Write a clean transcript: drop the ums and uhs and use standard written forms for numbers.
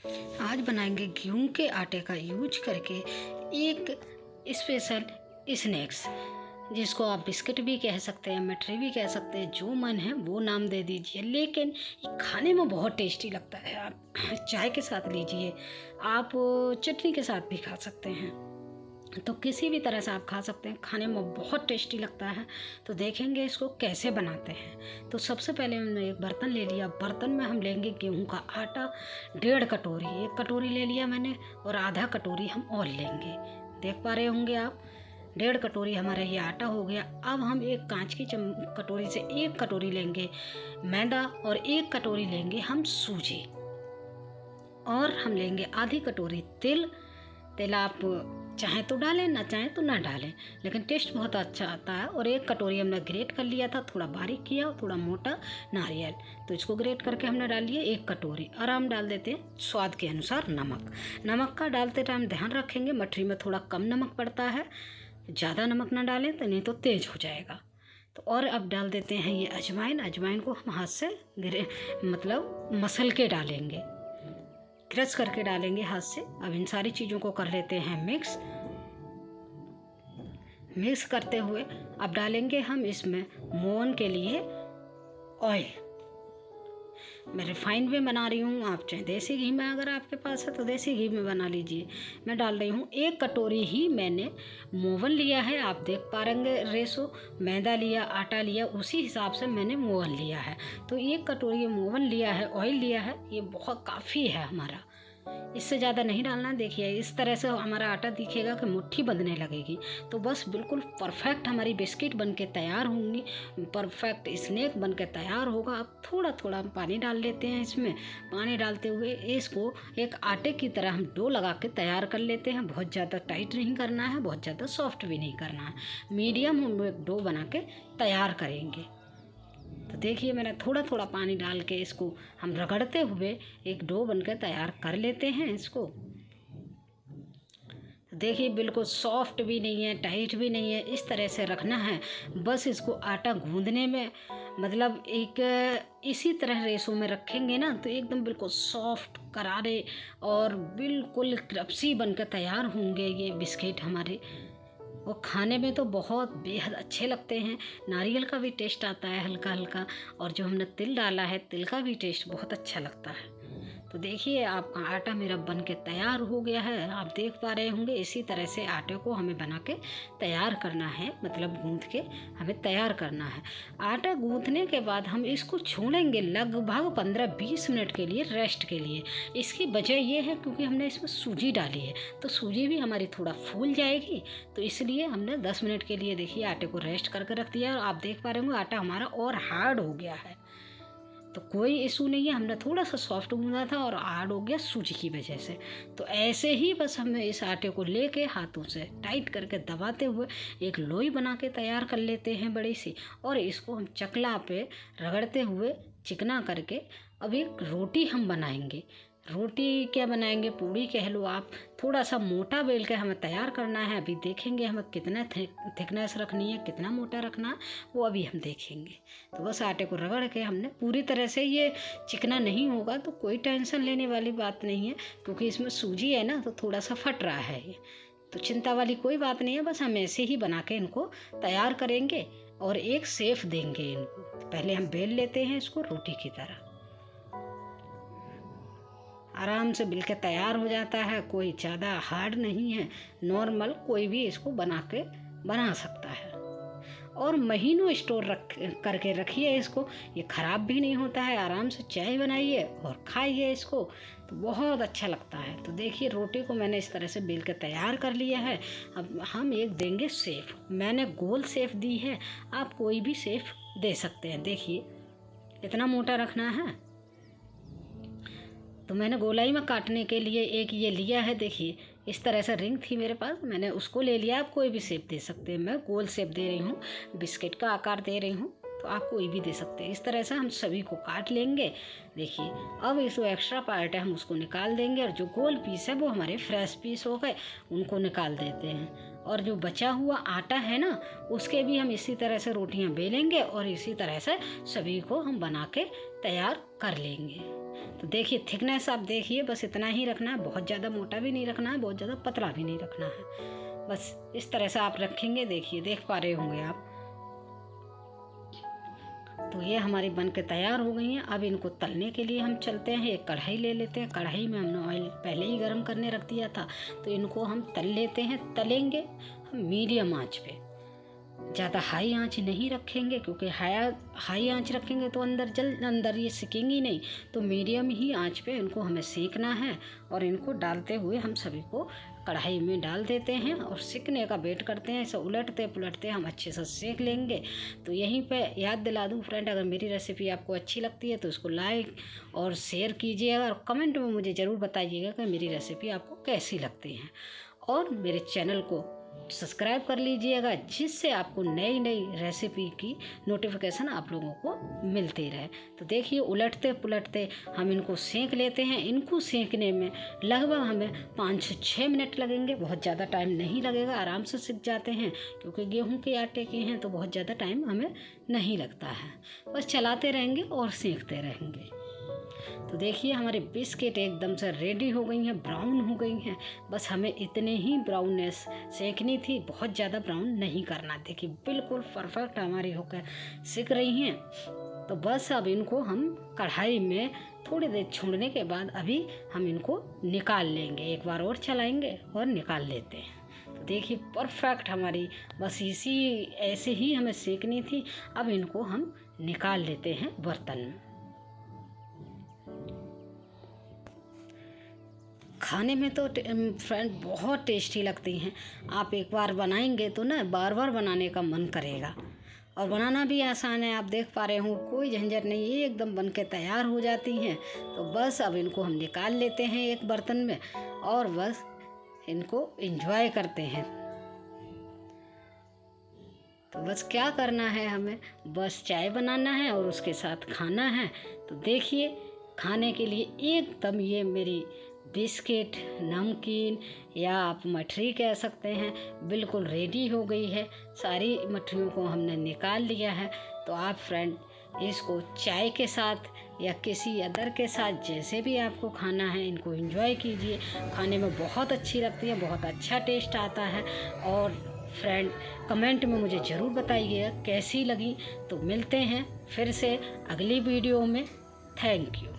आज बनाएंगे गेहूं के आटे का यूज करके एक स्पेशल स्नैक्स, जिसको आप बिस्किट भी कह सकते हैं, मिठाई भी कह सकते हैं, जो मन है वो नाम दे दीजिए। लेकिन ये खाने में बहुत टेस्टी लगता है। आप चाय के साथ लीजिए, आप चटनी के साथ भी खा सकते हैं, तो किसी भी तरह से आप खा सकते हैं। खाने में बहुत टेस्टी लगता है। तो देखेंगे इसको कैसे बनाते हैं। तो सबसे पहले हमने एक बर्तन ले लिया। बर्तन में हम लेंगे गेहूं का आटा 1.5 कटोरी, 1 कटोरी ले लिया मैंने, और आधा कटोरी हम और लेंगे। देख पा रहे होंगे आप, 1.5 कटोरी हमारा ये आटा हो गया। अब हम एक कांच की कटोरी से 1 कटोरी लेंगे मैदा, और 1 कटोरी लेंगे हम सूजी, और हम लेंगे आधी कटोरी तिल। तिल आप चाहें तो डालें, ना चाहें तो ना डालें, लेकिन टेस्ट बहुत अच्छा आता है। और 1 कटोरी हमने ग्रेट कर लिया था, थोड़ा बारीक किया, थोड़ा मोटा नारियल, तो इसको ग्रेट करके हमने डाल लिया 1 कटोरी। और हम डाल देते हैं स्वाद के अनुसार नमक। नमक का डालते टाइम ध्यान रखेंगे, मठरी में थोड़ा कम नमक पड़ता है, ज़्यादा नमक ना डालें तो नहीं तो तेज़ हो जाएगा। तो और अब डाल देते हैं ये अजवाइन। अजवाइन को हम हाथ से मतलब मसल के डालेंगे, क्रश करके डालेंगे हाथ से। अब इन सारी चीज़ों को कर लेते हैं मिक्स करते हुए अब डालेंगे हम इसमें मोहन के लिए ऑयल। मैं रिफाइंड में बना रही हूँ, आप चाहे देसी घी में अगर आपके पास है तो देसी घी में बना लीजिए। मैं डाल रही हूँ 1 कटोरी ही मैंने मोवन लिया है। आप देख पा रहेंगे रेशो, मैदा लिया, आटा लिया, उसी हिसाब से मैंने मोवन लिया है। तो 1 कटोरी मोवन लिया है, ऑयल लिया है, ये बहुत काफ़ी है हमारा, इससे ज़्यादा नहीं डालना। देखिए इस तरह से हमारा आटा दिखेगा कि मुट्ठी बंधने लगेगी, तो बस बिल्कुल परफेक्ट हमारी बिस्किट बन के तैयार होंगी, परफेक्ट स्नैक बन के तैयार होगा। अब थोड़ा थोड़ा हम पानी डाल लेते हैं इसमें। पानी डालते हुए इसको एक आटे की तरह हम डो लगा के तैयार कर लेते हैं। बहुत ज़्यादा टाइट नहीं करना है, बहुत ज़्यादा सॉफ्ट भी नहीं करना है, मीडियम हम एक डो बना के तैयार करेंगे। तो देखिए मैंने थोड़ा थोड़ा पानी डाल के इसको हम रगड़ते हुए एक डो बनकर तैयार कर लेते हैं इसको। तो देखिए बिल्कुल सॉफ्ट भी नहीं है, टाइट भी नहीं है, इस तरह से रखना है। बस इसको आटा गूंदने में मतलब एक इसी तरह रेशो में रखेंगे ना, तो एकदम बिल्कुल सॉफ्ट, करारे और बिल्कुल क्रप्सी बनकर तैयार होंगे ये बिस्किट हमारे। और खाने में तो बहुत बेहद अच्छे लगते हैं। नारियल का भी टेस्ट आता है हल्का हल्का, और जो हमने तिल डाला है, तिल का भी टेस्ट बहुत अच्छा लगता है। तो देखिए आपका आटा मेरा बन के तैयार हो गया है, आप देख पा रहे होंगे। इसी तरह से आटे को हमें बना के तैयार करना है, मतलब गूंथ के हमें तैयार करना है। आटा गूंथने के बाद हम इसको छोड़ेंगे लगभग 15-20 मिनट के लिए, रेस्ट के लिए। इसकी वजह ये है क्योंकि हमने इसमें सूजी डाली है, तो सूजी भी हमारी थोड़ा फूल जाएगी, तो इसलिए हमने 10 मिनट के लिए देखिए आटे को रेस्ट करके रख दिया। और आप देख पा रहे होंगे आटा हमारा और हार्ड हो गया है, तो कोई इशू नहीं है। हमने थोड़ा सा सॉफ्ट गूंदा था और हार्ड हो गया सूजी की वजह से। तो ऐसे ही बस हमें इस आटे को लेके हाथों से टाइट करके दबाते हुए एक लोई बना के तैयार कर लेते हैं बड़ी सी, और इसको हम चकला पे रगड़ते हुए चिकना करके अब एक रोटी हम बनाएंगे। रोटी क्या बनाएंगे, पूड़ी कह लो आप। थोड़ा सा मोटा बेल के हमें तैयार करना है। अभी देखेंगे हमें कितना थिकनेस रखनी है, कितना मोटा रखना है, वो अभी हम देखेंगे। तो बस आटे को रगड़ के हमने पूरी तरह से, ये चिकना नहीं होगा तो कोई टेंशन लेने वाली बात नहीं है, क्योंकि इसमें सूजी है ना, तो थोड़ा सा फट रहा है ये, तो चिंता वाली कोई बात नहीं है। बस हम ऐसे ही बना के इनको तैयार करेंगे और एक शेप देंगे इनको। पहले हम बेल लेते हैं इसको रोटी की तरह, आराम से बिल के तैयार हो जाता है। कोई ज़्यादा हार्ड नहीं है, नॉर्मल कोई भी इसको बना सकता है। और महीनों स्टोर करके रखिए इसको, ये ख़राब भी नहीं होता है। आराम से चाय बनाइए और खाइए इसको, तो बहुत अच्छा लगता है। तो देखिए रोटी को मैंने इस तरह से बेल के तैयार कर लिया है। अब हम एक देंगे शेप। मैंने गोल शेप दी है, आप कोई भी शेप दे सकते हैं। देखिए इतना मोटा रखना है, तो मैंने गोलाई में काटने के लिए एक ये लिया है। देखिए इस तरह से रिंग थी मेरे पास, मैंने उसको ले लिया। आप कोई भी शेप दे सकते हैं। मैं गोल शेप दे रही हूँ, बिस्किट का आकार दे रही हूँ, तो आप कोई भी दे सकते हैं। इस तरह से हम सभी को काट लेंगे। देखिए अब इस जो एक्स्ट्रा पार्ट है हम उसको निकाल देंगे, और जो गोल पीस है वो हमारे फ्रेश पीस हो गए, उनको निकाल देते हैं। और जो बचा हुआ आटा है ना, उसके भी हम इसी तरह से रोटियां बेलेंगे और इसी तरह से सभी को हम बना के तैयार कर लेंगे। तो देखिए थिकनेस आप देखिए, बस इतना ही रखना है, बहुत ज़्यादा मोटा भी नहीं रखना है, बहुत ज़्यादा पतला भी नहीं रखना है। बस इस तरह से आप रखेंगे। देखिए देख पा रहे होंगे आप। तो ये हमारी बन के तैयार हो गई हैं। अब इनको तलने के लिए हम चलते हैं। एक कढ़ाई ले लेते हैं। कढ़ाई में हमने ऑयल पहले ही गर्म करने रख दिया था, तो इनको हम तल लेते हैं। तलेंगे हम मीडियम आंच पे, ज़्यादा हाई आंच नहीं रखेंगे, क्योंकि हाई आंच रखेंगे तो अंदर ये सिकेंगी नहीं। तो मीडियम ही आंच पे इनको हमें सेकना है। और इनको डालते हुए हम सभी को कढ़ाई में डाल देते हैं और सिकने का वेट करते हैं। इसे उलटते पुलटते हम अच्छे से सेक लेंगे। तो यहीं पे याद दिला दूं फ्रेंड, अगर मेरी रेसिपी आपको अच्छी लगती है तो इसको लाइक और शेयर कीजिएगा और कमेंट में मुझे ज़रूर बताइएगा कि मेरी रेसिपी आपको कैसी लगती है। और मेरे चैनल को सब्सक्राइब कर लीजिएगा, जिससे आपको नई नई रेसिपी की नोटिफिकेशन आप लोगों को मिलती रहे। तो देखिए उलटते पुलटते हम इनको सेंक लेते हैं। इनको सेंकने में लगभग हमें 5 से 6 मिनट लगेंगे, बहुत ज़्यादा टाइम नहीं लगेगा, आराम से सिक जाते हैं। क्योंकि गेहूं के आटे के हैं तो बहुत ज़्यादा टाइम हमें नहीं लगता है। बस चलाते रहेंगे और सेंकते रहेंगे। तो देखिए हमारी बिस्किट एकदम से रेडी हो गई हैं, ब्राउन हो गई हैं। बस हमें इतने ही ब्राउननेस सेकनी थी, बहुत ज़्यादा ब्राउन नहीं करना। देखिए बिल्कुल परफेक्ट हमारी होकर सिक रही हैं। तो बस अब इनको हम कढ़ाई में थोड़ी देर छोड़ने के बाद अभी हम इनको निकाल लेंगे। एक बार और चलाएंगे और निकाल लेते हैं। तो देखिए परफेक्ट हमारी बस ऐसे ही हमें सेकनी थी। अब इनको हम निकाल लेते हैं बर्तन में। खाने में तो फ्रेंड बहुत टेस्टी लगती हैं। आप एक बार बनाएंगे तो ना बार बार बनाने का मन करेगा। और बनाना भी आसान है, आप देख पा रहे हो, कोई झंझट नहीं, ये एकदम बन के तैयार हो जाती हैं। तो बस अब इनको हम निकाल लेते हैं एक बर्तन में और बस इनको एंजॉय करते हैं। तो बस क्या करना है, हमें बस चाय बनाना है और उसके साथ खाना है। तो देखिए खाने के लिए एकदम ये मेरी बिस्किट, नमकीन या आप मठरी कह सकते हैं, बिल्कुल रेडी हो गई है। सारी मठरियों को हमने निकाल लिया है। तो आप फ्रेंड इसको चाय के साथ या किसी अदर के साथ जैसे भी आपको खाना है, इनको एंजॉय कीजिए। खाने में बहुत अच्छी लगती है, बहुत अच्छा टेस्ट आता है। और फ्रेंड कमेंट में मुझे ज़रूर बताइएगा कैसी लगी। तो मिलते हैं फिर से अगली वीडियो में। Thank you.